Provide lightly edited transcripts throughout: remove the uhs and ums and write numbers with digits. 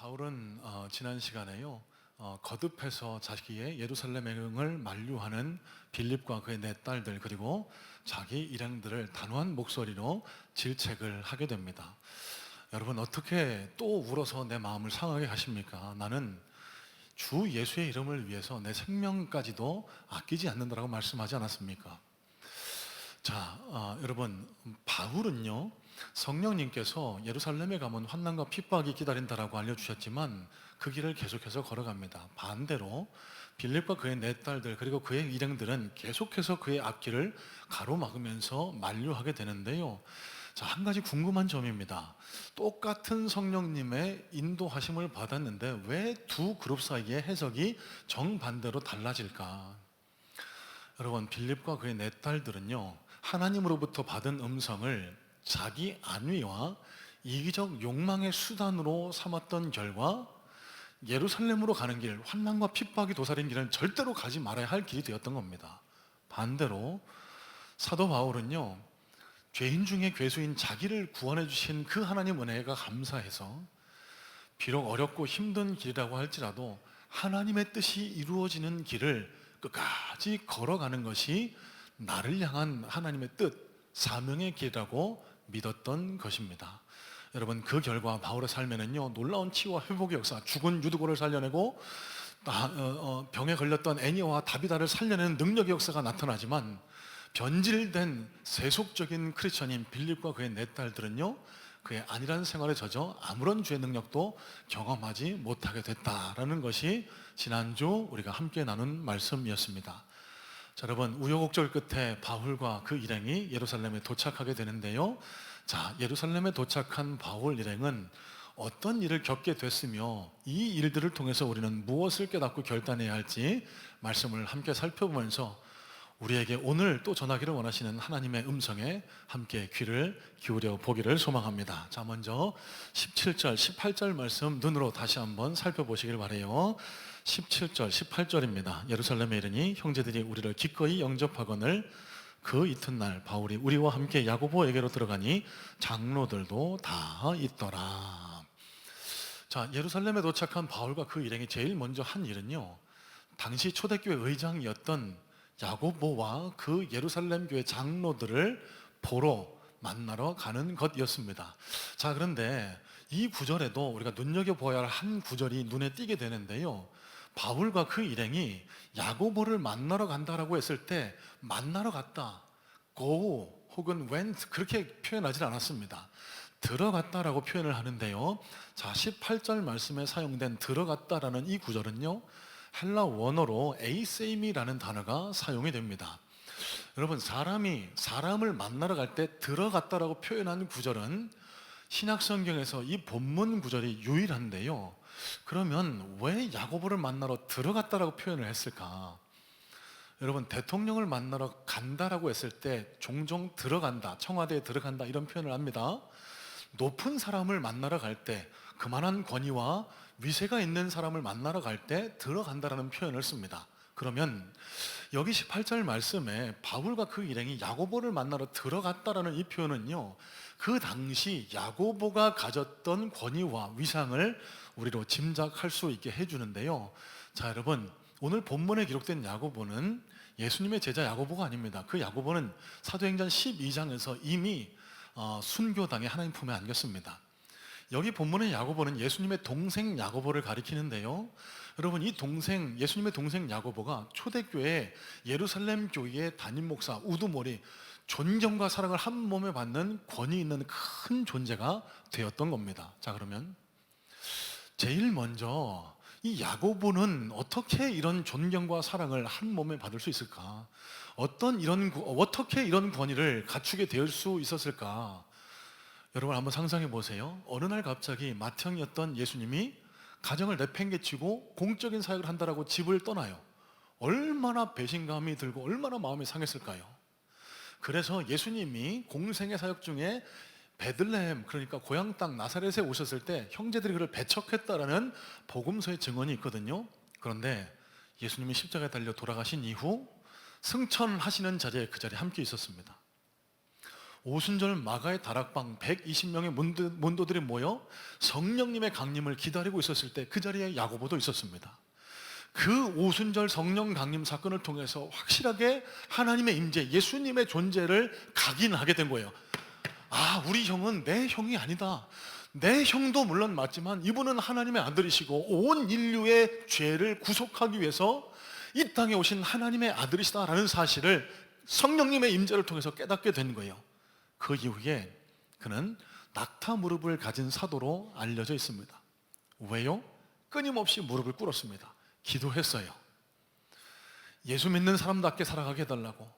바울은 지난 시간에요, 거듭해서 자기의 예루살렘 행을 만류하는 빌립과 그의 네 딸들 그리고 자기 일행들을 단호한 목소리로 질책을 하게 됩니다. 여러분, 어떻게 또 울어서 내 마음을 상하게 하십니까? 나는 주 예수의 이름을 위해서 내 생명까지도 아끼지 않는다라고 말씀하지 않았습니까? 자, 여러분, 바울은요, 성령님께서 예루살렘에 가면 환난과 핍박이 기다린다라고 알려주셨지만 그 길을 계속해서 걸어갑니다. 반대로 빌립과 그의 네 딸들 그리고 그의 일행들은 계속해서 그의 앞길을 가로막으면서 만류하게 되는데요. 자, 한 가지 궁금한 점입니다. 똑같은 성령님의 인도하심을 받았는데 왜 두 그룹 사이의 해석이 정반대로 달라질까? 여러분, 빌립과 그의 네 딸들은요, 하나님으로부터 받은 음성을 자기 안위와 이기적 욕망의 수단으로 삼았던 결과 예루살렘으로 가는 길, 환난과 핍박이 도사린 길은 절대로 가지 말아야 할 길이 되었던 겁니다. 반대로 사도 바울은요, 죄인 중에 괴수인 자기를 구원해 주신 그 하나님 은혜가 감사해서 비록 어렵고 힘든 길이라고 할지라도 하나님의 뜻이 이루어지는 길을 끝까지 걸어가는 것이 나를 향한 하나님의 뜻, 사명의 길이라고 믿었던 것입니다. 여러분, 그 결과 바울의 삶에는요, 놀라운 치유와 회복의 역사, 죽은 유두고를 살려내고 병에 걸렸던 애니와 다비다를 살려내는 능력의 역사가 나타나지만 변질된 세속적인 크리스천인 빌립과 그의 네 딸들은요, 그의 안일한 생활에 젖어 아무런 주의 능력도 경험하지 못하게 됐다라는 것이 지난주 우리가 함께 나눈 말씀이었습니다. 자, 여러분, 우여곡절 끝에 바울과 그 일행이 예루살렘에 도착하게 되는데요. 자, 예루살렘에 도착한 바울 일행은 어떤 일을 겪게 됐으며 이 일들을 통해서 우리는 무엇을 깨닫고 결단해야 할지 말씀을 함께 살펴보면서 우리에게 오늘 또 전하기를 원하시는 하나님의 음성에 함께 귀를 기울여 보기를 소망합니다. 자, 먼저 17절, 18절 말씀 눈으로 다시 한번 살펴보시길 바라요. 17절, 18절입니다. 예루살렘에 이르니 형제들이 우리를 기꺼이 영접하거늘 그 이튿날 바울이 우리와 함께 야고보에게로 들어가니 장로들도 다 있더라. 자, 예루살렘에 도착한 바울과 그 일행이 제일 먼저 한 일은요, 당시 초대교회 의장이었던 야고보와 그 예루살렘 교회 장로들을 보러 만나러 가는 것이었습니다. 자, 그런데 이 구절에도 우리가 눈여겨보아야 할 한 구절이 눈에 띄게 되는데요, 바울과 그 일행이 야고보를 만나러 간다라고 했을 때 만나러 갔다, go 혹은 went 그렇게 표현하지 않았습니다. 들어갔다라고 표현을 하는데요, 자, 18절 말씀에 사용된 들어갔다라는 이 구절은요, 헬라 원어로 에이세임이라는 단어가 사용이 됩니다. 여러분, 사람이 사람을 만나러 갈 때 들어갔다라고 표현한 구절은 신약 성경에서 이 본문 구절이 유일한데요, 그러면 왜 야고보를 만나러 들어갔다라고 표현을 했을까? 여러분, 대통령을 만나러 간다라고 했을 때 종종 들어간다, 청와대에 들어간다 이런 표현을 합니다. 높은 사람을 만나러 갈 때, 그만한 권위와 위세가 있는 사람을 만나러 갈 때 들어간다라는 표현을 씁니다. 그러면 여기 18절 말씀에 바울과 그 일행이 야고보를 만나러 들어갔다라는 이 표현은요, 그 당시 야고보가 가졌던 권위와 위상을 우리로 짐작할 수 있게 해주는데요. 자, 여러분, 오늘 본문에 기록된 야고보는 예수님의 제자 야고보가 아닙니다. 그 야고보는 사도행전 12장에서 이미 순교당해 하나님 품에 안겼습니다. 여기 본문의 야고보는 예수님의 동생 야고보를 가리키는데요, 여러분, 이 동생, 예수님의 동생 야고보가 초대교회 예루살렘 교회의 담임 목사 우두머리, 존경과 사랑을 한 몸에 받는 권위 있는 큰 존재가 되었던 겁니다. 자, 그러면 제일 먼저 이 야고보는 어떻게 이런 존경과 사랑을 한 몸에 받을 수 있을까? 어떻게 이런 권위를 갖추게 될 수 있었을까? 여러분, 한번 상상해 보세요. 어느 날 갑자기 맏형이었던 예수님이 가정을 내팽개치고 공적인 사역을 한다라고 집을 떠나요. 얼마나 배신감이 들고 얼마나 마음이 상했을까요? 그래서 예수님이 공생의 사역 중에 베들레헴, 그러니까 고향 땅 나사렛에 오셨을 때 형제들이 그를 배척했다라는 복음서의 증언이 있거든요. 그런데 예수님이 십자가에 달려 돌아가신 이후 승천하시는 자리에 그 자리에 함께 있었습니다. 오순절 마가의 다락방 120명의 문도들이 모여 성령님의 강림을 기다리고 있었을 때 그 자리에 야고보도 있었습니다. 그 오순절 성령 강림 사건을 통해서 확실하게 하나님의 임재, 예수님의 존재를 각인하게 된 거예요. 아, 우리 형은 내 형이 아니다. 내 형도 물론 맞지만 이분은 하나님의 아들이시고 온 인류의 죄를 구속하기 위해서 이 땅에 오신 하나님의 아들이시다라는 사실을 성령님의 임재를 통해서 깨닫게 된 거예요. 그 이후에 그는 낙타 무릎을 가진 사도로 알려져 있습니다. 왜요? 끊임없이 무릎을 꿇었습니다. 기도했어요. 예수 믿는 사람답게 살아가게 해달라고,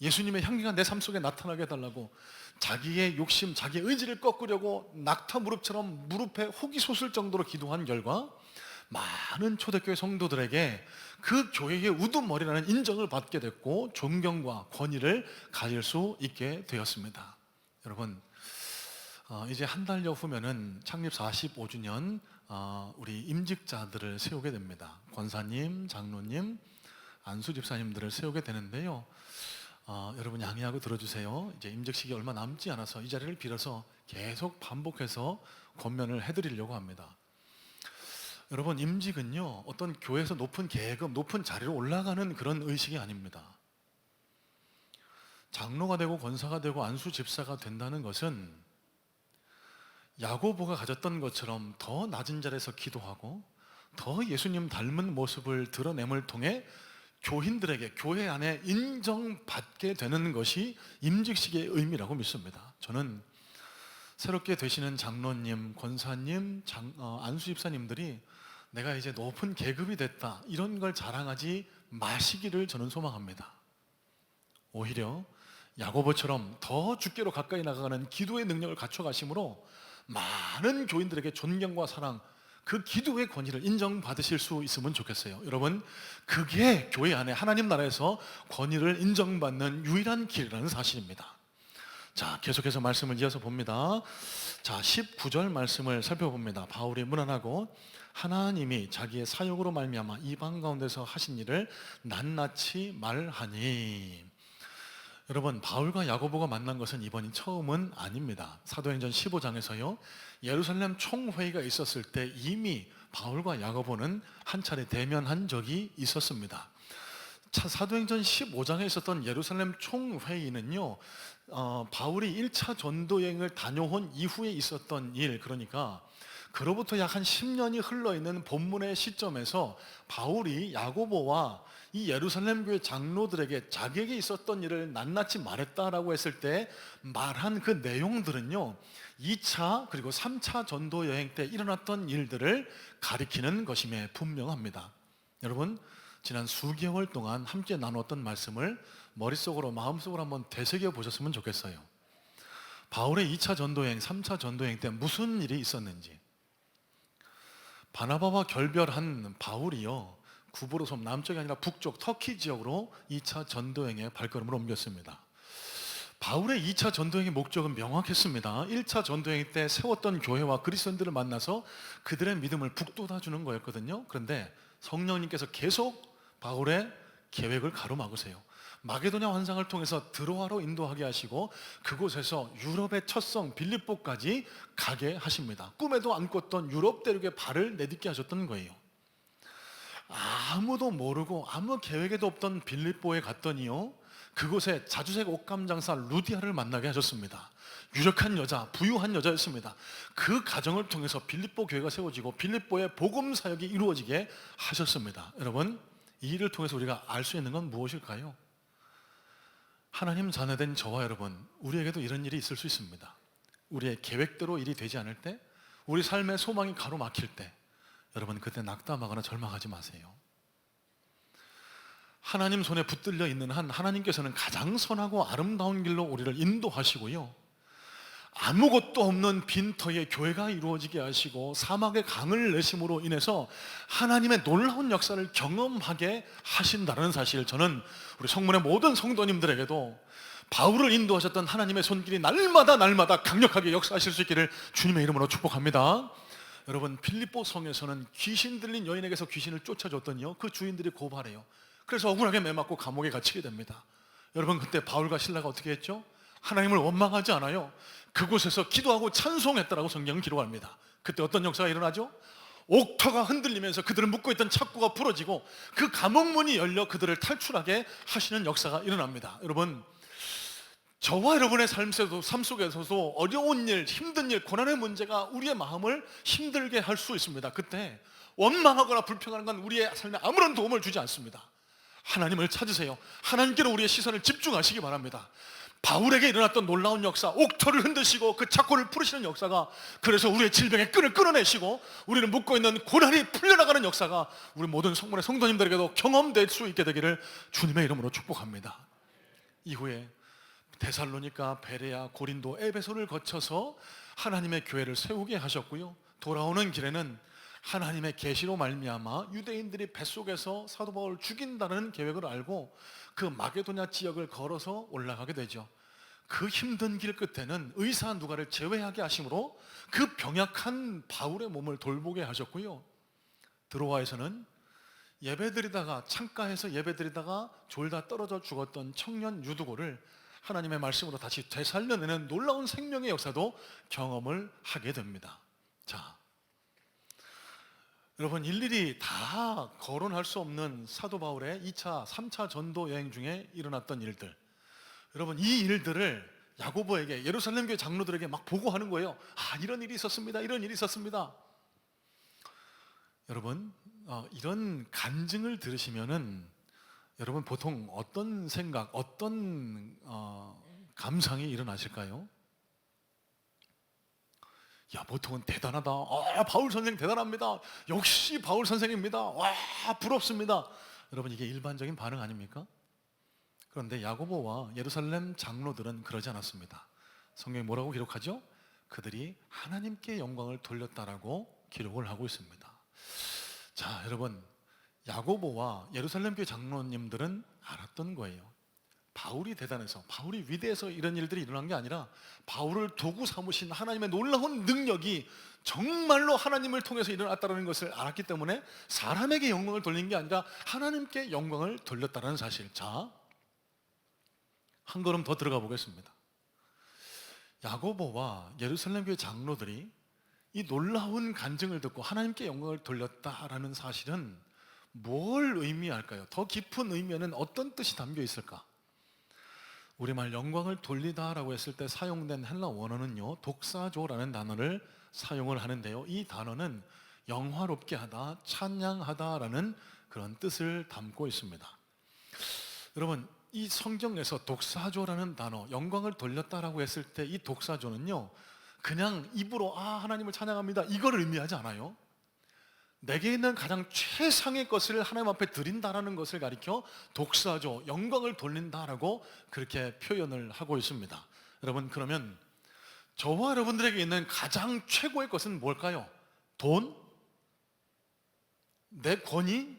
예수님의 향기가 내 삶 속에 나타나게 해달라고, 자기의 욕심, 자기의 의지를 꺾으려고 낙타 무릎처럼 무릎에 혹이 솟을 정도로 기도한 결과 많은 초대교회 성도들에게 그 교회의 우두머리라는 인정을 받게 됐고 존경과 권위를 가질 수 있게 되었습니다. 여러분, 이제 한 달여 후면은 창립 45주년 우리 임직자들을 세우게 됩니다. 권사님, 장로님, 안수 집사님들을 세우게 되는데요. 여러분 양해하고 들어주세요. 이제 임직식이 얼마 남지 않아서 이 자리를 빌어서 계속 반복해서 권면을 해드리려고 합니다. 여러분, 임직은요 어떤 교회에서 높은 계급, 높은 자리로 올라가는 그런 의식이 아닙니다. 장로가 되고 권사가 되고 안수 집사가 된다는 것은 야고보가 가졌던 것처럼 더 낮은 자리에서 기도하고 더 예수님 닮은 모습을 드러냄을 통해 교인들에게 교회 안에 인정받게 되는 것이 임직식의 의미라고 믿습니다. 저는 새롭게 되시는 장로님, 권사님, 안수 집사님들이 내가 이제 높은 계급이 됐다 이런 걸 자랑하지 마시기를 저는 소망합니다. 오히려 야고보처럼 더 주께로 가까이 나가는 기도의 능력을 갖춰가심으로 많은 교인들에게 존경과 사랑, 그 기도의 권위를 인정받으실 수 있으면 좋겠어요. 여러분, 그게 교회 안에 하나님 나라에서 권위를 인정받는 유일한 길이라는 사실입니다. 자, 계속해서 말씀을 이어서 봅니다. 자, 19절 말씀을 살펴봅니다. 바울이 문안하고 하나님이 자기의 사역으로 말미암아 이방 가운데서 하신 일을 낱낱이 말하니. 여러분, 바울과 야고보가 만난 것은 이번이 처음은 아닙니다. 사도행전 15장에서요 예루살렘 총회의가 있었을 때 이미 바울과 야고보는 한 차례 대면한 적이 있었습니다. 사도행전 15장에 있었던 예루살렘 총회의는요 바울이 1차 전도여행을 다녀온 이후에 있었던 일, 그러니까 그로부터 약 한 10년이 흘러있는 본문의 시점에서 바울이 야고보와 이 예루살렘 교회 장로들에게 자기에게 있었던 일을 낱낱이 말했다라고 했을 때 말한 그 내용들은요 2차 그리고 3차 전도 여행 때 일어났던 일들을 가리키는 것임에 분명합니다. 여러분, 지난 수개월 동안 함께 나눴던 말씀을 머릿속으로 마음속으로 한번 되새겨 보셨으면 좋겠어요. 바울의 2차 전도여행, 3차 전도여행 때 무슨 일이 있었는지. 바나바와 결별한 바울이요 구브로 섬 남쪽이 아니라 북쪽 터키 지역으로 2차 전도행에 발걸음을 옮겼습니다. 바울의 2차 전도행의 목적은 명확했습니다. 1차 전도행 때 세웠던 교회와 그리스도인들을 만나서 그들의 믿음을 북돋아주는 거였거든요. 그런데 성령님께서 계속 바울의 계획을 가로막으세요. 마게도냐 환상을 통해서 드로아로 인도하게 하시고 그곳에서 유럽의 첫성 빌립보까지 가게 하십니다. 꿈에도 안 꿨던 유럽 대륙에 발을 내딛게 하셨던 거예요. 아무도 모르고 아무 계획에도 없던 빌립보에 갔더니요 그곳에 자주색 옷감 장사 루디아를 만나게 하셨습니다. 유력한 여자, 부유한 여자였습니다. 그 가정을 통해서 빌립보 교회가 세워지고 빌립보의 복음 사역이 이루어지게 하셨습니다. 여러분, 이 일을 통해서 우리가 알 수 있는 건 무엇일까요? 하나님 자녀된 저와 여러분, 우리에게도 이런 일이 있을 수 있습니다. 우리의 계획대로 일이 되지 않을 때, 우리 삶의 소망이 가로막힐 때, 여러분 그때 낙담하거나 절망하지 마세요. 하나님 손에 붙들려 있는 한 하나님께서는 가장 선하고 아름다운 길로 우리를 인도하시고요 아무것도 없는 빈터에 교회가 이루어지게 하시고 사막의 강을 내심으로 인해서 하나님의 놀라운 역사를 경험하게 하신다는 사실, 저는 우리 성문의 모든 성도님들에게도 바울을 인도하셨던 하나님의 손길이 날마다 강력하게 역사하실 수 있기를 주님의 이름으로 축복합니다. 여러분, 빌립보 성에서는 귀신 들린 여인에게서 귀신을 쫓아줬더니요 그 주인들이 고발해요. 그래서 억울하게 매맞고 감옥에 갇히게 됩니다. 여러분, 그때 바울과 실라가 어떻게 했죠? 하나님을 원망하지 않아요. 그곳에서 기도하고 찬송했다라고 성경은 기록합니다. 그때 어떤 역사가 일어나죠? 옥터가 흔들리면서 그들을 묶고 있던 착고가 부러지고 그 감옥문이 열려 그들을 탈출하게 하시는 역사가 일어납니다. 여러분, 저와 여러분의 삶 속에서도 어려운 일, 힘든 일, 고난의 문제가 우리의 마음을 힘들게 할 수 있습니다. 그때 원망하거나 불평하는 건 우리의 삶에 아무런 도움을 주지 않습니다. 하나님을 찾으세요. 하나님께로 우리의 시선을 집중하시기 바랍니다. 바울에게 일어났던 놀라운 역사, 옥터를 흔드시고 그 착고를 풀으시는 역사가, 그래서 우리의 질병의 끈을 끊어내시고 우리는 묶고 있는 고난이 풀려나가는 역사가 우리 모든 성문의 성도님들에게도 경험될 수 있게 되기를 주님의 이름으로 축복합니다. 이후에 데살로니가, 베레아, 고린도, 에베소를 거쳐서 하나님의 교회를 세우게 하셨고요, 돌아오는 길에는 하나님의 계시로 말미암아 유대인들이 뱃속에서 사도 바울을 죽인다는 계획을 알고 그 마게도냐 지역을 걸어서 올라가게 되죠. 그 힘든 길 끝에는 의사 누가를 제외하게 하심으로 그 병약한 바울의 몸을 돌보게 하셨고요, 드로아에서는 예배드리다가, 창가에서 예배드리다가 졸다 떨어져 죽었던 청년 유두고를 하나님의 말씀으로 다시 되살려내는 놀라운 생명의 역사도 경험을 하게 됩니다. 자, 여러분, 일일이 다 거론할 수 없는 사도 바울의 2차, 3차 전도 여행 중에 일어났던 일들, 여러분, 이 일들을 야고보에게, 예루살렘 교회 장로들에게 막 보고하는 거예요. 이런 일이 있었습니다. 이런 일이 있었습니다. 여러분, 이런 간증을 들으시면은 여러분 보통 어떤 생각, 어떤 감상이 일어나실까요? 보통은 대단하다. 바울 선생 대단합니다. 역시 바울 선생입니다. 부럽습니다. 여러분, 이게 일반적인 반응 아닙니까? 그런데 야고보와 예루살렘 장로들은 그러지 않았습니다. 성경이 뭐라고 기록하죠? 그들이 하나님께 영광을 돌렸다라고 기록을 하고 있습니다. 자, 여러분, 야고보와 예루살렘 교회 장로님들은 알았던 거예요. 바울이 대단해서, 바울이 위대해서 이런 일들이 일어난 게 아니라 바울을 도구 삼으신 하나님의 놀라운 능력이 정말로 하나님을 통해서 일어났다는 것을 알았기 때문에 사람에게 영광을 돌린 게 아니라 하나님께 영광을 돌렸다는 사실. 자, 한 걸음 더 들어가 보겠습니다. 야고보와 예루살렘 교회 장로들이 이 놀라운 간증을 듣고 하나님께 영광을 돌렸다라는 사실은 뭘 의미할까요? 더 깊은 의미에는 어떤 뜻이 담겨 있을까? 우리말 영광을 돌리다라고 했을 때 사용된 헬라 원어는요, 독사조라는 단어를 사용을 하는데요, 이 단어는 영화롭게 하다, 찬양하다라는 그런 뜻을 담고 있습니다. 여러분, 이 성경에서 독사조라는 단어, 영광을 돌렸다라고 했을 때 이 독사조는요, 그냥 입으로 하나님을 찬양합니다, 이걸 의미하지 않아요. 내게 있는 가장 최상의 것을 하나님 앞에 드린다라는 것을 가리켜 독사조, 영광을 돌린다라고 그렇게 표현을 하고 있습니다. 여러분, 그러면 저와 여러분들에게 있는 가장 최고의 것은 뭘까요? 돈? 내 권위?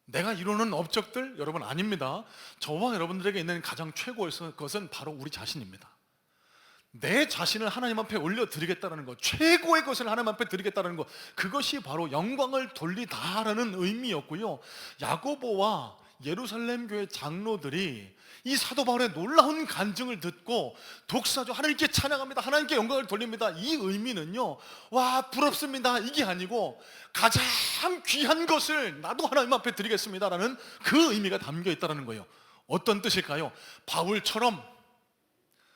내가 이루는 업적들? 여러분, 아닙니다. 저와 여러분들에게 있는 가장 최고의 것은 바로 우리 자신입니다. 내 자신을 하나님 앞에 올려드리겠다는 것, 최고의 것을 하나님 앞에 드리겠다는 것, 그것이 바로 영광을 돌리다라는 의미였고요, 야고보와 예루살렘 교회 장로들이 이 사도 바울의 놀라운 간증을 듣고 독사조, 하나님께 찬양합니다, 하나님께 영광을 돌립니다, 이 의미는요, 부럽습니다, 이게 아니고 가장 귀한 것을 나도 하나님 앞에 드리겠습니다라는 그 의미가 담겨 있다는 거예요. 어떤 뜻일까요? 바울처럼,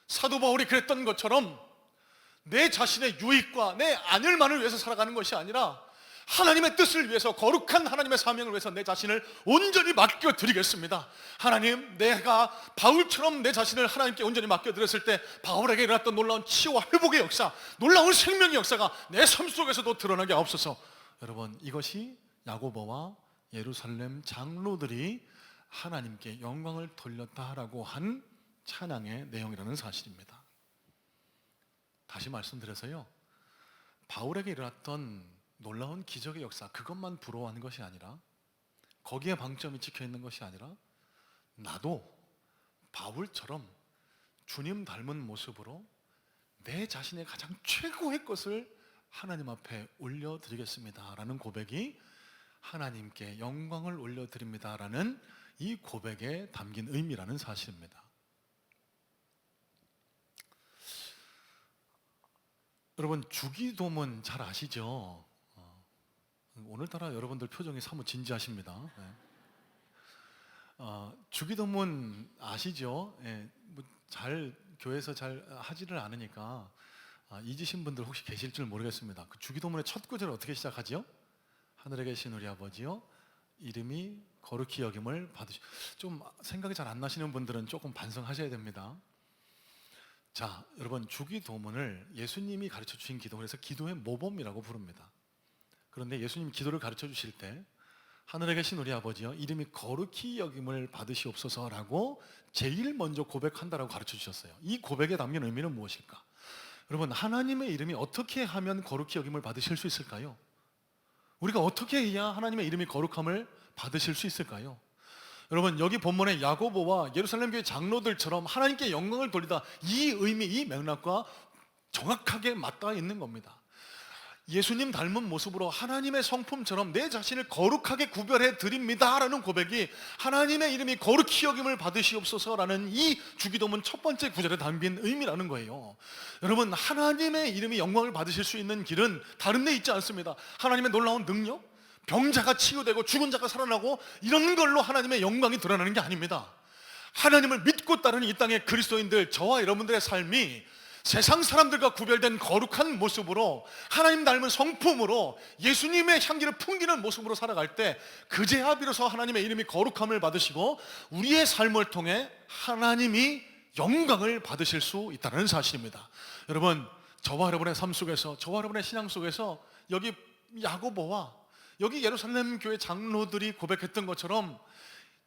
사도 바울이 그랬던 것처럼 내 자신의 유익과 내 안일만을 위해서 살아가는 것이 아니라 하나님의 뜻을 위해서, 거룩한 하나님의 사명을 위해서 내 자신을 온전히 맡겨드리겠습니다. 하나님, 내가 바울처럼 내 자신을 하나님께 온전히 맡겨드렸을 때 바울에게 일어났던 놀라운 치유와 회복의 역사, 놀라운 생명의 역사가 내 삶 속에서도 드러나게 하옵소서. 여러분, 이것이 야고보와 예루살렘 장로들이 하나님께 영광을 돌렸다라고 한 찬양의 내용이라는 사실입니다. 다시 말씀드려서요, 바울에게 일어났던 놀라운 기적의 역사, 그것만 부러워하는 것이 아니라, 거기에 방점이 찍혀 있는 것이 아니라, 나도 바울처럼 주님 닮은 모습으로 내 자신의 가장 최고의 것을 하나님 앞에 올려드리겠습니다 라는 고백이, 하나님께 영광을 올려드립니다 라는 이 고백에 담긴 의미라는 사실입니다. 여러분 주기도문 잘 아시죠? 오늘따라 여러분들 표정이 사뭇 진지하십니다. 네. 주기도문 아시죠? 예, 잘 교회에서 잘 하지를 않으니까 잊으신 분들 혹시 계실 줄 모르겠습니다. 그 주기도문의 첫 구절은 어떻게 시작하죠? 하늘에 계신 우리 아버지요, 이름이 거룩히 여김을 받으시. 좀 생각이 잘 안 나시는 분들은 조금 반성하셔야 됩니다. 자, 여러분 주기도문을 예수님이 가르쳐 주신 기도, 그래서 기도의 모범이라고 부릅니다. 그런데 예수님 기도를 가르쳐 주실 때 하늘에 계신 우리 아버지요, 이름이 거룩히 여김을 받으시옵소서라고 제일 먼저 고백한다라고 가르쳐 주셨어요. 이 고백에 담긴 의미는 무엇일까? 여러분, 하나님의 이름이 어떻게 하면 거룩히 여김을 받으실 수 있을까요? 우리가 어떻게 해야 하나님의 이름이 거룩함을 받으실 수 있을까요? 여러분, 여기 본문의 야고보와 예루살렘 교회 장로들처럼 하나님께 영광을 돌리다, 이 의미, 이 맥락과 정확하게 맞닿아 있는 겁니다. 예수님 닮은 모습으로 하나님의 성품처럼 내 자신을 거룩하게 구별해 드립니다 라는 고백이 하나님의 이름이 거룩히 여김을 받으시옵소서라는 이 주기도문 첫 번째 구절에 담긴 의미라는 거예요. 여러분, 하나님의 이름이 영광을 받으실 수 있는 길은 다른 데 있지 않습니다. 하나님의 놀라운 능력, 병자가 치유되고 죽은 자가 살아나고 이런 걸로 하나님의 영광이 드러나는 게 아닙니다. 하나님을 믿고 따르는 이 땅의 그리스도인들, 저와 여러분들의 삶이 세상 사람들과 구별된 거룩한 모습으로, 하나님 닮은 성품으로 예수님의 향기를 풍기는 모습으로 살아갈 때 그제야 비로소 하나님의 이름이 거룩함을 받으시고 우리의 삶을 통해 하나님이 영광을 받으실 수 있다는 사실입니다. 여러분, 저와 여러분의 삶 속에서, 저와 여러분의 신앙 속에서 여기 야고보와 여기 예루살렘 교회 장로들이 고백했던 것처럼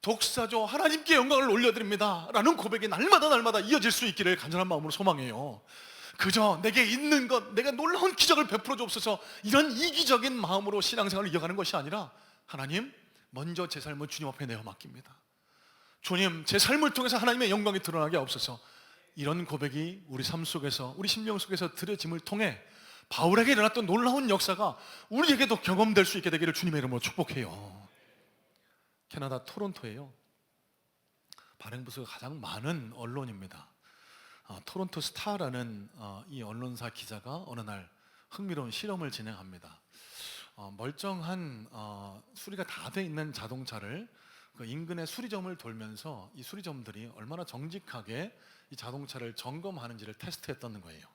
독사죠, 하나님께 영광을 올려드립니다 라는 고백이 날마다 이어질 수 있기를 간절한 마음으로 소망해요. 그저 내게 있는 것, 내가 놀라운 기적을 베풀어 주옵소서, 이런 이기적인 마음으로 신앙생활을 이어가는 것이 아니라, 하나님, 먼저 제 삶을 주님 앞에 내어 맡깁니다. 주님, 제 삶을 통해서 하나님의 영광이 드러나게 하옵소서. 이런 고백이 우리 삶 속에서, 우리 심령 속에서 드려짐을 통해 바울에게 일어났던 놀라운 역사가 우리에게도 경험될 수 있게 되기를 주님의 이름으로 축복해요. 캐나다 토론토에요, 발행부수가 가장 많은 언론입니다. 토론토 스타라는 이 언론사 기자가 어느 날 흥미로운 실험을 진행합니다. 멀쩡한 수리가 다 돼 있는 자동차를 그 인근의 수리점을 돌면서 이 수리점들이 얼마나 정직하게 이 자동차를 점검하는지를 테스트했다는 거예요.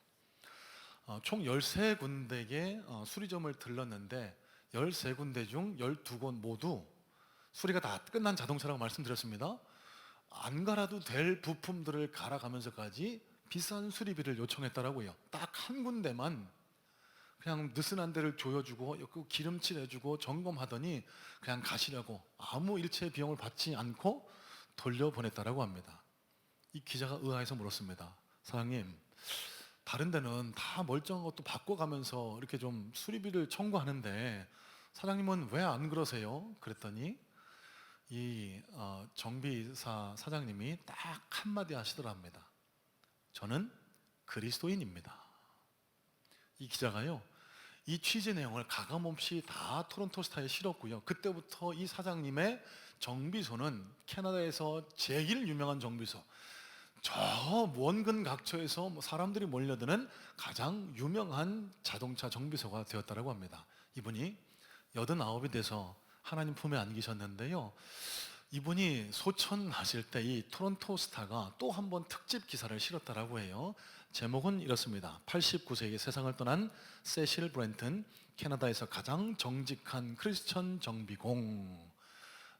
총 13군데의 수리점을 들렀는데 13군데 중 12곳 모두 수리가 다 끝난 자동차라고 말씀드렸습니다. 안 갈아도 될 부품들을 갈아가면서까지 비싼 수리비를 요청했다라고요. 딱 한 군데만 그냥 느슨한 데를 조여주고 기름칠해주고 점검하더니 그냥 가시라고 아무 일체 비용을 받지 않고 돌려보냈다라고 합니다. 이 기자가 의아해서 물었습니다. 사장님, 다른 데는 다 멀쩡한 것도 바꿔가면서 이렇게 좀 수리비를 청구하는데 사장님은 왜 안 그러세요? 그랬더니 이 정비사 사장님이 딱 한마디 하시더랍니다. 저는 그리스도인입니다. 이 기자가요, 이 취재 내용을 가감없이 다 토론토 스타에 실었고요. 그때부터 이 사장님의 정비소는 캐나다에서 제일 유명한 정비소, 저 원근 각처에서 사람들이 몰려드는 가장 유명한 자동차 정비소가 되었다고 합니다. 이분이 89이 돼서 하나님 품에 안기셨는데요, 이분이 소천하실 때 이 토론토 스타가 또 한 번 특집 기사를 실었다라고 해요. 제목은 이렇습니다. 89세기 세상을 떠난 세실 브렌튼, 캐나다에서 가장 정직한 크리스천 정비공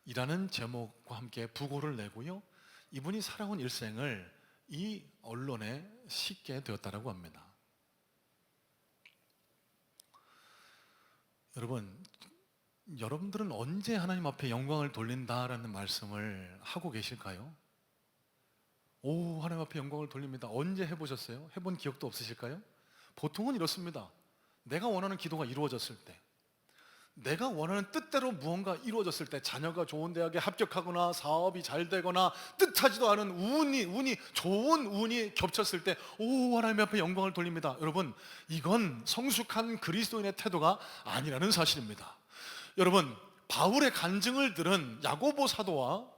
이라는 제목과 함께 부고를 내고요, 이분이 살아온 일생을 이 언론에 싣게 되었다라고 합니다. 여러분들은 언제 하나님 앞에 영광을 돌린다라는 말씀을 하고 계실까요? 오, 하나님 앞에 영광을 돌립니다. 언제 해보셨어요? 해본 기억도 없으실까요? 보통은 이렇습니다. 내가 원하는 기도가 이루어졌을 때, 내가 원하는 뜻대로 무언가 이루어졌을 때, 자녀가 좋은 대학에 합격하거나 사업이 잘 되거나 뜻하지도 않은 좋은 운이 겹쳤을 때, 오, 하나님 앞에 영광을 돌립니다. 여러분, 이건 성숙한 그리스도인의 태도가 아니라는 사실입니다. 여러분, 바울의 간증을 들은 야고보 사도와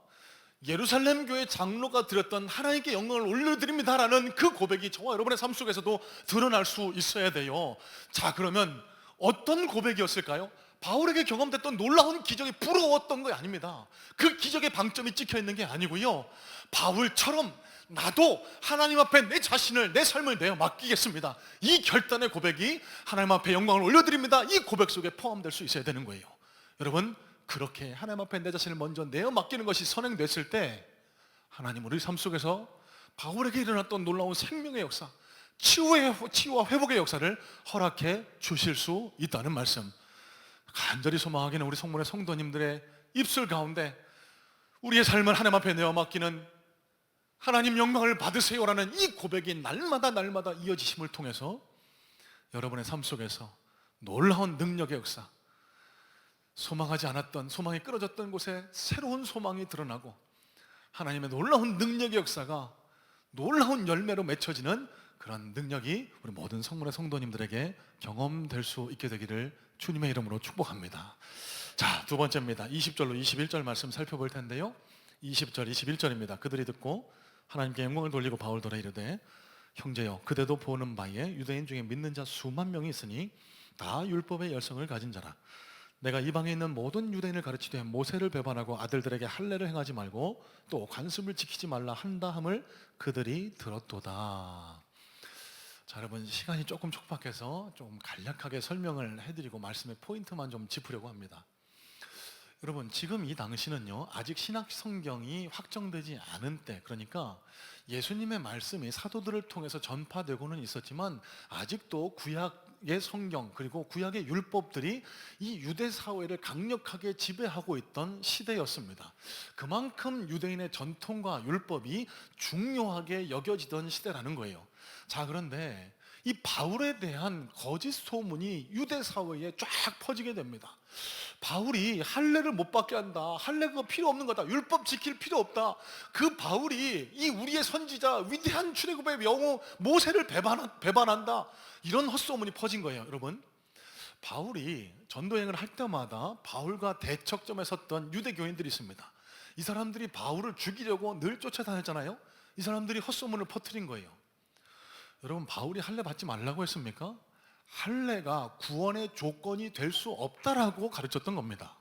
예루살렘 교회 장로가 드렸던 하나님께 영광을 올려드립니다라는 그 고백이 저와 여러분의 삶 속에서도 드러날 수 있어야 돼요. 자, 그러면 어떤 고백이었을까요? 바울에게 경험됐던 놀라운 기적이 부러웠던 거 아닙니다. 그 기적의 방점이 찍혀 있는 게 아니고요, 바울처럼 나도 하나님 앞에 내 자신을, 내 삶을 내어 맡기겠습니다, 이 결단의 고백이 하나님 앞에 영광을 올려드립니다, 이 고백 속에 포함될 수 있어야 되는 거예요. 여러분, 그렇게 하나님 앞에 내 자신을 먼저 내어 맡기는 것이 선행됐을 때 하나님 우리 삶 속에서 바울에게 일어났던 놀라운 생명의 역사, 치유와 회복의 역사를 허락해 주실 수 있다는 말씀, 간절히 소망하기는 우리 성문의 성도님들의 입술 가운데 우리의 삶을 하나님 앞에 내어 맡기는, 하나님 영광을 받으세요라는 이 고백이 날마다 이어지심을 통해서 여러분의 삶 속에서 놀라운 능력의 역사, 소망하지 않았던, 소망이 끊어졌던 곳에 새로운 소망이 드러나고 하나님의 놀라운 능력의 역사가 놀라운 열매로 맺혀지는 그런 능력이 우리 모든 성문의 성도님들에게 경험될 수 있게 되기를 주님의 이름으로 축복합니다. 자, 두 번째입니다. 20절로 21절 말씀 살펴볼 텐데요, 20절 21절입니다. 그들이 듣고 하나님께 영광을 돌리고 바울더러 이르되, 형제여, 그대도 보는 바에 유대인 중에 믿는 자 수만 명이 있으니 다 율법의 열성을 가진 자라. 내가 이방에 있는 모든 유대인을 가르치되 모세를 배반하고 아들들에게 할례를 행하지 말고 또 관습을 지키지 말라 한다 함을 그들이 들었도다. 자, 여러분, 시간이 조금 촉박해서 좀 간략하게 설명을 해드리고 말씀의 포인트만 좀 짚으려고 합니다. 여러분, 지금 이 당시는요, 아직 신약 성경이 확정되지 않은 때, 그러니까 예수님의 말씀이 사도들을 통해서 전파되고는 있었지만 아직도 구약의 성경 그리고 구약의 율법들이 이 유대 사회를 강력하게 지배하고 있던 시대였습니다. 그만큼 유대인의 전통과 율법이 중요하게 여겨지던 시대라는 거예요. 자, 그런데 이 바울에 대한 거짓 소문이 유대 사회에 쫙 퍼지게 됩니다. 바울이 할례를 못 받게 한다, 할례가 필요 없는 거다, 율법 지킬 필요 없다, 그 바울이 이 우리의 선지자 위대한 출애굽의 영웅 모세를 배반한다, 이런 헛소문이 퍼진 거예요. 여러분, 바울이 전도행을 할 때마다 바울과 대척점에 섰던 유대 교인들이 있습니다. 이 사람들이 바울을 죽이려고 늘 쫓아다녔잖아요. 이 사람들이 헛소문을 퍼뜨린 거예요. 여러분, 바울이 할례 받지 말라고 했습니까? 할례가 구원의 조건이 될 수 없다라고 가르쳤던 겁니다.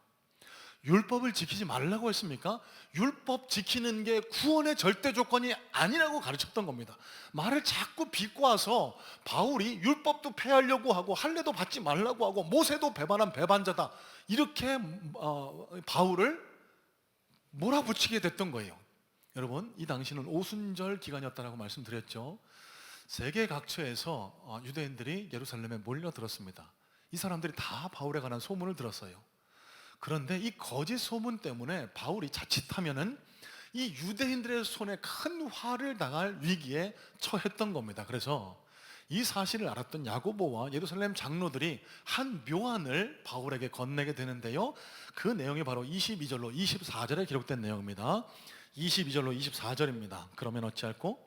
율법을 지키지 말라고 했습니까? 율법 지키는 게 구원의 절대 조건이 아니라고 가르쳤던 겁니다. 말을 자꾸 비꼬아서 바울이 율법도 폐하려고 하고 할례도 받지 말라고 하고 모세도 배반한 배반자다, 이렇게 바울을 몰아붙이게 됐던 거예요. 여러분, 이 당시는 오순절 기간이었다고 말씀드렸죠. 세계 각처에서 유대인들이 예루살렘에 몰려들었습니다. 이 사람들이 다 바울에 관한 소문을 들었어요. 그런데 이 거짓 소문 때문에 바울이 자칫하면은 이 유대인들의 손에 큰 화를 당할 위기에 처했던 겁니다. 그래서 이 사실을 알았던 야고보와 예루살렘 장로들이 한 묘안을 바울에게 건네게 되는데요, 그 내용이 바로 22절로 24절에 기록된 내용입니다. 22절로 24절입니다. 그러면 어찌할꼬?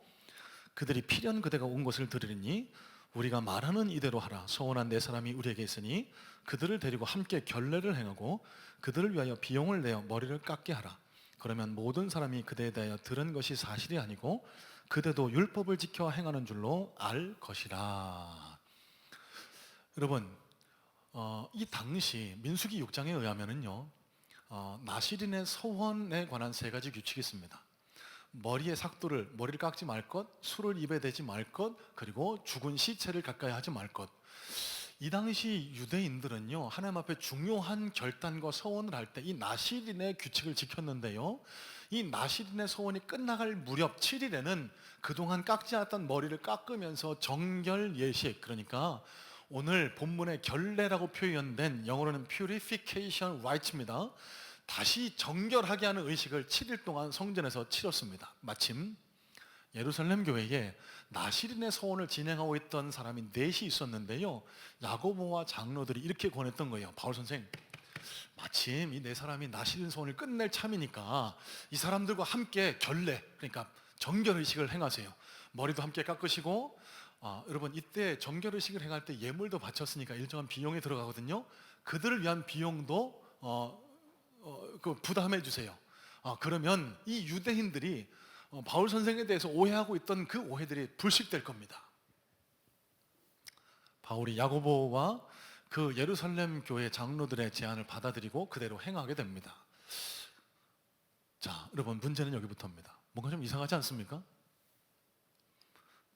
그들이 필연 그대가 온 것을 들으리니 우리가 말하는 이대로 하라. 소원한 네 사람이 우리에게 있으니 그들을 데리고 함께 결례를 행하고 그들을 위하여 비용을 내어 머리를 깎게 하라. 그러면 모든 사람이 그대에 대하여 들은 것이 사실이 아니고 그대도 율법을 지켜 행하는 줄로 알 것이라. 여러분, 이 당시 민수기 6장에 의하면은요, 나실인의 서원에 관한 세 가지 규칙이 있습니다. 머리에 삭도를, 머리를 깎지 말 것, 술을 입에 대지 말 것, 그리고 죽은 시체를 가까이 하지 말 것. 이 당시 유대인들은요, 하나님 앞에 중요한 결단과 서원을 할 때 이 나실인의 규칙을 지켰는데요, 이 나실인의 서원이 끝나갈 무렵 7일에는 그동안 깎지 않았던 머리를 깎으면서 정결 예식, 그러니까 오늘 본문의 결례라고 표현된 영어로는 purification rites입니다. 다시 정결하게 하는 의식을 7일 동안 성전에서 치렀습니다. 마침 예루살렘 교회에 나실인의 서원을 진행하고 있던 사람이 넷이 있었는데요, 야고보와 장로들이 이렇게 권했던 거예요. 바울 선생, 마침 이 네 사람이 나실인 서원을 끝낼 참이니까 이 사람들과 함께 결례, 그러니까 정결의식을 행하세요. 머리도 함께 깎으시고, 여러분, 이때 정결의식을 행할 때 예물도 바쳤으니까 일정한 비용이 들어가거든요. 그들을 위한 비용도 부담해 주세요. 그러면 이 유대인들이 바울 선생에 대해서 오해하고 있던 그 오해들이 불식될 겁니다. 바울이 야고보와 그 예루살렘 교회 장로들의 제안을 받아들이고 그대로 행하게 됩니다. 자, 여러분, 문제는 여기부터입니다. 뭔가 좀 이상하지 않습니까?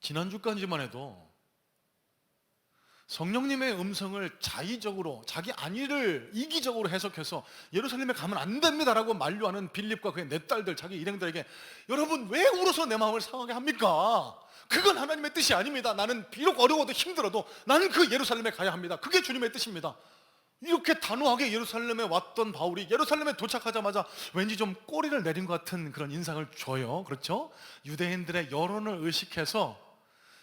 지난주까지만 해도 성령님의 음성을 자의적으로 자기 안위를 이기적으로 해석해서 예루살렘에 가면 안 됩니다라고 만류하는 빌립과 그의 네 딸들, 자기 일행들에게 여러분 왜 울어서 내 마음을 상하게 합니까? 그건 하나님의 뜻이 아닙니다. 나는 비록 어려워도 힘들어도 나는 그 예루살렘에 가야 합니다. 그게 주님의 뜻입니다. 이렇게 단호하게 예루살렘에 왔던 바울이 예루살렘에 도착하자마자 왠지 좀 꼬리를 내린 것 같은 그런 인상을 줘요. 그렇죠? 유대인들의 여론을 의식해서,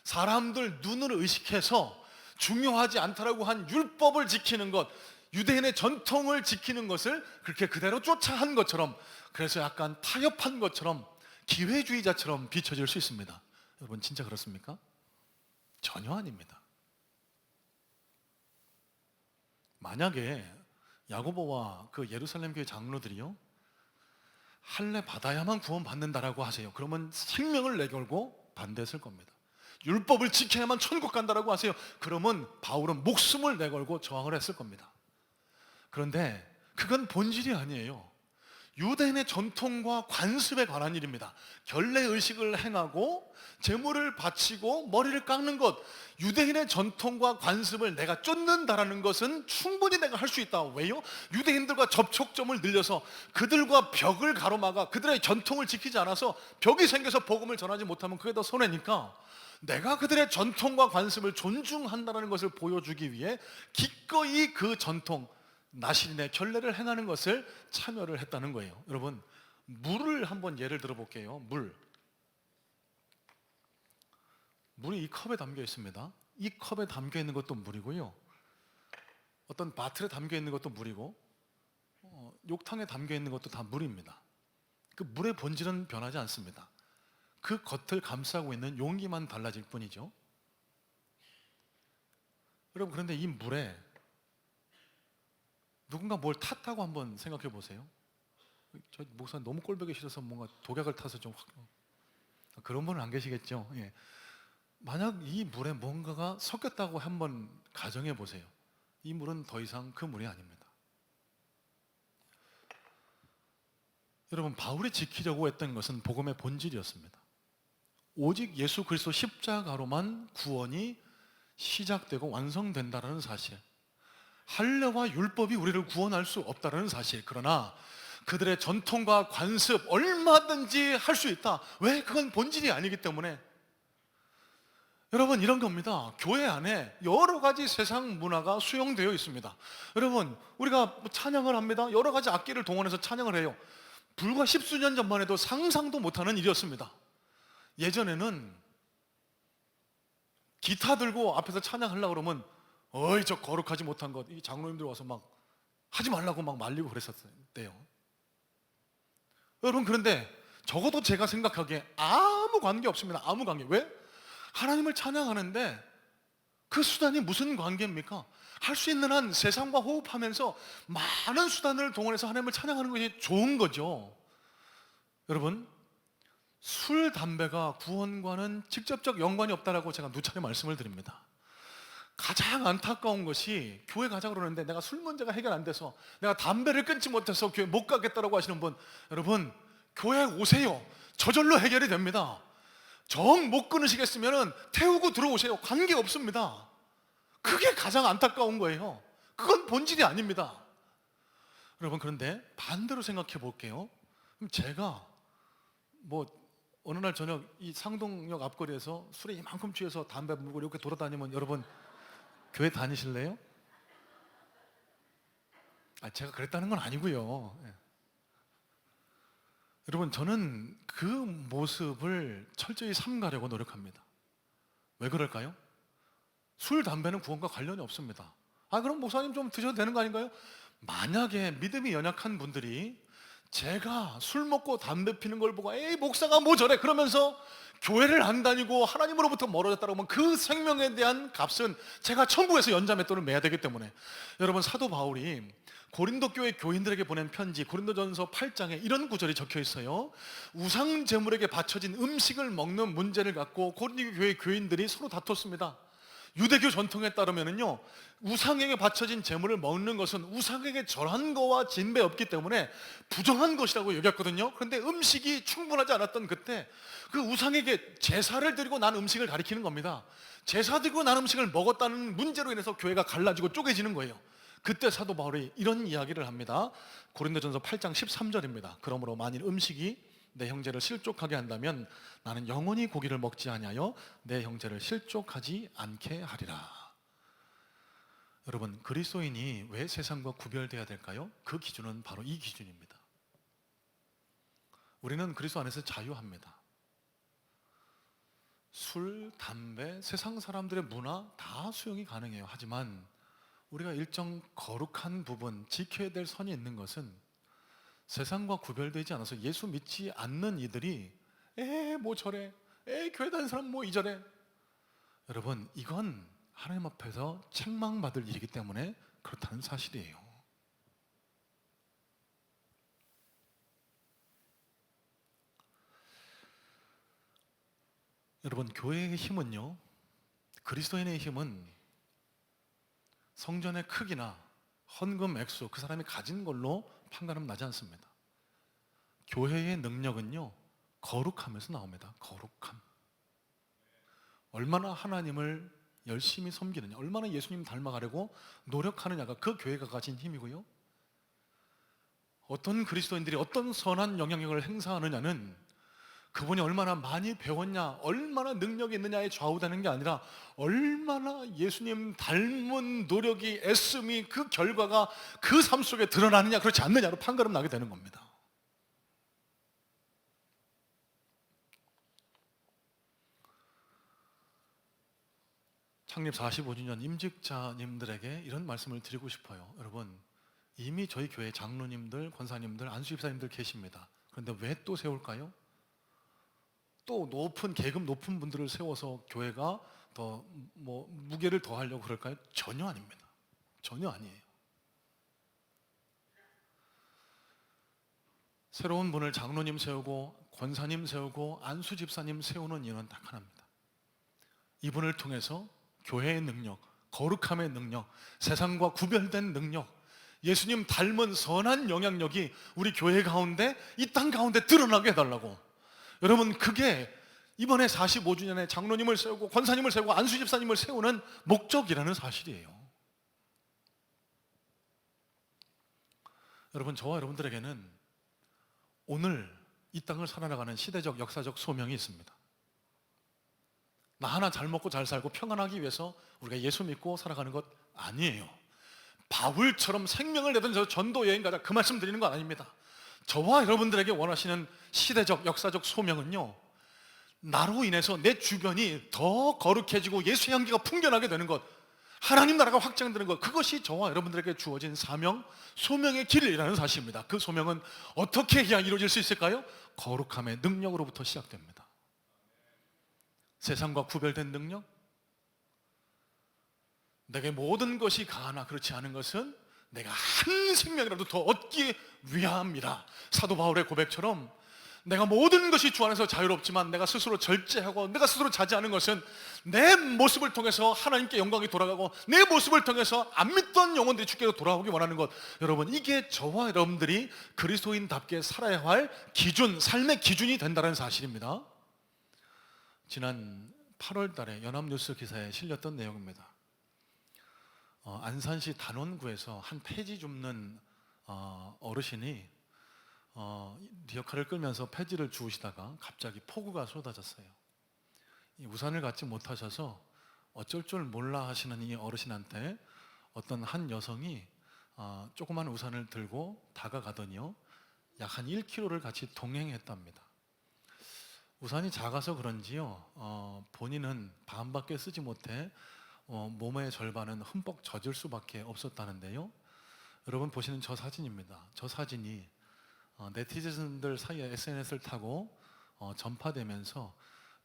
사람들 눈을 의식해서 중요하지 않다라고 한 율법을 지키는 것, 유대인의 전통을 지키는 것을 그렇게 그대로 쫓아한 것처럼, 그래서 약간 타협한 것처럼, 기회주의자처럼 비춰질 수 있습니다. 여러분, 진짜 그렇습니까? 전혀 아닙니다. 만약에 야고보와 그 예루살렘 교회 장로들이요, 할례 받아야만 구원 받는다라고 하세요. 그러면 생명을 내걸고 반대했을 겁니다. 율법을 지켜야만 천국 간다라고 하세요. 그러면 바울은 목숨을 내걸고 저항을 했을 겁니다. 그런데 그건 본질이 아니에요. 유대인의 전통과 관습에 관한 일입니다. 결례의식을 행하고 제물을 바치고 머리를 깎는 것, 유대인의 전통과 관습을 내가 쫓는다라는 것은 충분히 내가 할 수 있다. 왜요? 유대인들과 접촉점을 늘려서 그들과 벽을 가로막아 그들의 전통을 지키지 않아서 벽이 생겨서 복음을 전하지 못하면 그게 더 손해니까, 내가 그들의 전통과 관습을 존중한다는 것을 보여주기 위해 기꺼이 그 전통, 나실인의 결례를 행하는 것을 참여를 했다는 거예요. 여러분, 물을 한번 예를 들어 볼게요. 물이 이 컵에 담겨 있습니다. 이 컵에 담겨 있는 것도 물이고요, 어떤 바틀에 담겨 있는 것도 물이고, 욕탕에 담겨 있는 것도 다 물입니다. 그 물의 본질은 변하지 않습니다. 그 겉을 감싸고 있는 용기만 달라질 뿐이죠. 여러분, 그런데 이 물에 누군가 뭘 탔다고 한번 생각해 보세요. 저 목사님 너무 꼴보기 싫어서 뭔가 독약을 타서 좀 그런 분은 안 계시겠죠. 예. 만약 이 물에 뭔가가 섞였다고 한번 가정해 보세요. 이 물은 더 이상 그 물이 아닙니다. 여러분, 바울이 지키려고 했던 것은 복음의 본질이었습니다. 오직 예수 그리스도 십자가로만 구원이 시작되고 완성된다는 사실, 할례와 율법이 우리를 구원할 수 없다는 사실, 그러나 그들의 전통과 관습 얼마든지 할 수 있다. 왜? 그건 본질이 아니기 때문에. 여러분, 이런 겁니다. 교회 안에 여러 가지 세상 문화가 수용되어 있습니다. 여러분, 우리가 찬양을 합니다. 여러 가지 악기를 동원해서 찬양을 해요. 불과 십수년 전만 해도 상상도 못하는 일이었습니다. 예전에는 기타 들고 앞에서 찬양하려고 그러면 어이 저 거룩하지 못한 것, 이 장로님들 와서 막 하지 말라고 막 말리고 그랬었대요. 여러분, 그런데 적어도 제가 생각하기에 아무 관계 없습니다. 아무 관계. 왜? 하나님을 찬양하는데 그 수단이 무슨 관계입니까? 할 수 있는 한 세상과 호흡하면서 많은 수단을 동원해서 하나님을 찬양하는 것이 좋은 거죠. 여러분, 술, 담배가 구원과는 직접적 연관이 없다라고 제가 누차례 말씀을 드립니다. 가장 안타까운 것이, 교회 가자고 그러는데 내가 술 문제가 해결 안 돼서, 내가 담배를 끊지 못해서 교회 못 가겠다라고 하시는 분, 여러분, 교회 오세요. 저절로 해결이 됩니다. 정 못 끊으시겠으면 태우고 들어오세요. 관계 없습니다. 그게 가장 안타까운 거예요. 그건 본질이 아닙니다. 여러분, 그런데 반대로 생각해 볼게요. 그럼 제가 어느 날 저녁 이 상동역 앞거리에서 술에 이만큼 취해서 담배 물고 이렇게 돌아다니면 여러분 교회 다니실래요? 제가 그랬다는 건 아니고요. 예. 여러분, 저는 그 모습을 철저히 삼가려고 노력합니다. 왜 그럴까요? 술, 담배는 구원과 관련이 없습니다. 그럼 목사님 좀 드셔도 되는 거 아닌가요? 만약에 믿음이 연약한 분들이 제가 술 먹고 담배 피는 걸 보고 에이 목사가 뭐 저래 그러면서 교회를 안 다니고 하나님으로부터 멀어졌다고 하면 그 생명에 대한 값은 제가 천국에서 연자맷돌을 매야 되기 때문에, 여러분, 사도 바울이 고린도 교회 교인들에게 보낸 편지 고린도전서 8장에 이런 구절이 적혀 있어요. 우상 제물에게 바쳐진 음식을 먹는 문제를 갖고 고린도 교회 교인들이 서로 다퉜습니다. 유대교 전통에 따르면은요, 우상에게 바쳐진 제물을 먹는 것은 우상에게 절한 거와 진배 없기 때문에 부정한 것이라고 여겼거든요. 그런데 음식이 충분하지 않았던 그때 그 우상에게 제사를 드리고 난 음식을 가리키는 겁니다. 제사 드리고 난 음식을 먹었다는 문제로 인해서 교회가 갈라지고 쪼개지는 거예요. 그때 사도 바울이 이런 이야기를 합니다. 고린도전서 8장 13절입니다. 그러므로 만일 음식이 내 형제를 실족하게 한다면 나는 영원히 고기를 먹지 아니하여 내 형제를 실족하지 않게 하리라. 여러분, 그리스도인이 왜 세상과 구별되어야 될까요? 그 기준은 바로 이 기준입니다. 우리는 그리스도 안에서 자유합니다. 술, 담배, 세상 사람들의 문화 다 수용이 가능해요. 하지만 우리가 일정 거룩한 부분, 지켜야 될 선이 있는 것은 세상과 구별되지 않아서 예수 믿지 않는 이들이 뭐 저래, 교회 다니는 사람 뭐 이저래. 여러분, 이건 하나님 앞에서 책망받을 일이기 때문에 그렇다는 사실이에요. 여러분, 교회의 힘은요, 그리스도인의 힘은 성전의 크기나 헌금 액수, 그 사람이 가진 걸로 판가름 나지 않습니다. 교회의 능력은요, 거룩함에서 나옵니다. 거룩함. 얼마나 하나님을 열심히 섬기느냐, 얼마나 예수님 닮아가려고 노력하느냐가 그 교회가 가진 힘이고요, 어떤 그리스도인들이 어떤 선한 영향력을 행사하느냐는 그분이 얼마나 많이 배웠냐, 얼마나 능력이 있느냐에 좌우되는 게 아니라 얼마나 예수님 닮은 노력이, 애씀이, 그 결과가 그 삶 속에 드러나느냐 그렇지 않느냐로 판가름 나게 되는 겁니다. 창립 45주년 임직자님들에게 이런 말씀을 드리고 싶어요. 여러분, 이미 저희 교회 장로님들, 권사님들, 안수집사님들 계십니다. 그런데 왜 또 세울까요? 또 높은 계급 높은 분들을 세워서 교회가 더 무게를 더 하려고 그럴까요? 전혀 아닙니다. 전혀 아니에요. 새로운 분을 장로님 세우고 권사님 세우고 안수집사님 세우는 이유는 딱 하나입니다. 이분을 통해서 교회의 능력, 거룩함의 능력, 세상과 구별된 능력, 예수님 닮은 선한 영향력이 우리 교회 가운데, 이 땅 가운데 드러나게 해달라고. 여러분, 그게 이번에 45주년에 장로님을 세우고 권사님을 세우고 안수집사님을 세우는 목적이라는 사실이에요. 여러분, 저와 여러분들에게는 오늘 이 땅을 살아나가는 시대적 역사적 소명이 있습니다. 나 하나 잘 먹고 잘 살고 평안하기 위해서 우리가 예수 믿고 살아가는 것 아니에요. 바울처럼 생명을 내던 저 전도 여행 가자, 그 말씀 드리는 건 아닙니다. 저와 여러분들에게 원하시는 시대적 역사적 소명은요, 나로 인해서 내 주변이 더 거룩해지고 예수의 향기가 풍겨나게 되는 것, 하나님 나라가 확장되는 것, 그것이 저와 여러분들에게 주어진 사명, 소명의 길이라는 사실입니다. 그 소명은 어떻게 해야 이루어질 수 있을까요? 거룩함의 능력으로부터 시작됩니다. 세상과 구별된 능력, 내게 모든 것이 가하나 그렇지 않은 것은 내가 한 생명이라도 더 얻기 위함이라. 사도 바울의 고백처럼 내가 모든 것이 주 안에서 자유롭지만 내가 스스로 절제하고 내가 스스로 자제하는 것은 내 모습을 통해서 하나님께 영광이 돌아가고 내 모습을 통해서 안 믿던 영혼들이 주께로 돌아오기 원하는 것, 여러분, 이게 저와 여러분들이 그리스도인답게 살아야 할 기준, 삶의 기준이 된다는 사실입니다. 지난 8월 달에 연합뉴스 기사에 실렸던 내용입니다. 안산시 단원구에서 한 폐지 줍는 어르신이 리어카를 끌면서 폐지를 주우시다가 갑자기 폭우가 쏟아졌어요. 이 우산을 갖지 못하셔서 어쩔 줄 몰라 하시는 이 어르신한테 어떤 한 여성이 조그만 우산을 들고 다가가더니요, 약 한 1km를 같이 동행했답니다. 우산이 작아서 그런지요, 본인은 반밖에 쓰지 못해 몸의 절반은 흠뻑 젖을 수밖에 없었다는데요. 여러분 보시는 저 사진입니다. 저 사진이 네티즌들 사이에 SNS를 타고 전파되면서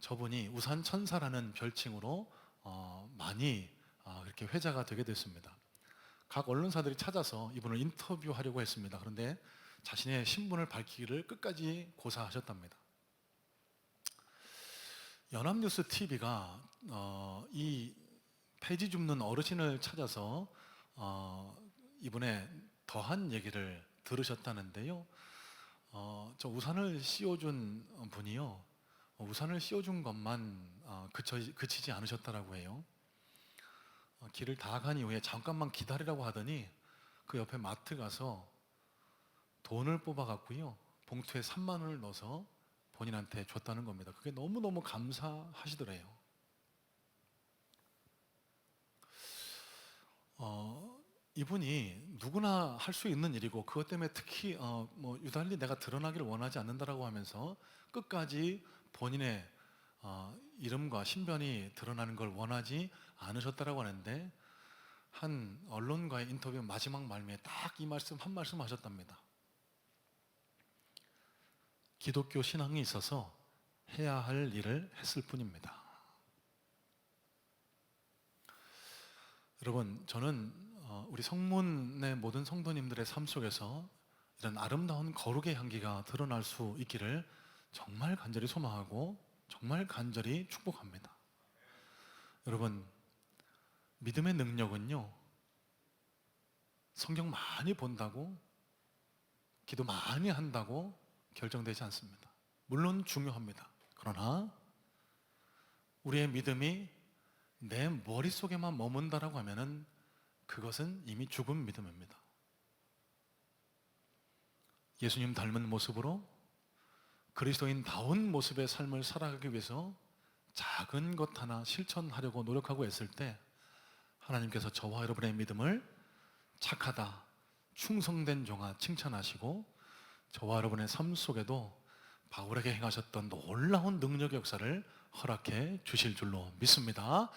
저분이 우산 천사라는 별칭으로 많이 이렇게 회자가 되게 됐습니다. 각 언론사들이 찾아서 이분을 인터뷰하려고 했습니다. 그런데 자신의 신분을 밝히기를 끝까지 고사하셨답니다. 연합뉴스 TV가 이 폐지 줍는 어르신을 찾아서 이분의 더한 얘기를 들으셨다는데요. 저 우산을 씌워준 분이요, 우산을 씌워준 것만 그치지 않으셨다라고 해요. 길을 다 간 이후에 잠깐만 기다리라고 하더니 그 옆에 마트 가서 돈을 뽑아갖고요, 봉투에 3만 원을 넣어서 본인한테 줬다는 겁니다. 그게 너무너무 감사하시더래요. 이분이 누구나 할 수 있는 일이고, 그것 때문에 특히 유달리 내가 드러나기를 원하지 않는다라고 하면서 끝까지 본인의 이름과 신변이 드러나는 걸 원하지 않으셨다라고 하는데, 한 언론과의 인터뷰 마지막 말미에 딱 이 말씀 한 말씀 하셨답니다. 기독교 신앙이 있어서 해야 할 일을 했을 뿐입니다. 여러분, 저는 우리 성문의 모든 성도님들의 삶 속에서 이런 아름다운 거룩의 향기가 드러날 수 있기를 정말 간절히 소망하고 정말 간절히 축복합니다. 여러분, 믿음의 능력은요, 성경 많이 본다고, 기도 많이 한다고 결정되지 않습니다. 물론 중요합니다. 그러나 우리의 믿음이 내 머릿속에만 머문다라고 하면은 그것은 이미 죽은 믿음입니다. 예수님 닮은 모습으로 그리스도인다운 모습의 삶을 살아가기 위해서 작은 것 하나 실천하려고 노력하고 있을 때, 하나님께서 저와 여러분의 믿음을 착하다, 충성된 종아 칭찬하시고, 저와 여러분의 삶 속에도 바울에게 행하셨던 놀라운 능력의 역사를 허락해 주실 줄로 믿습니다.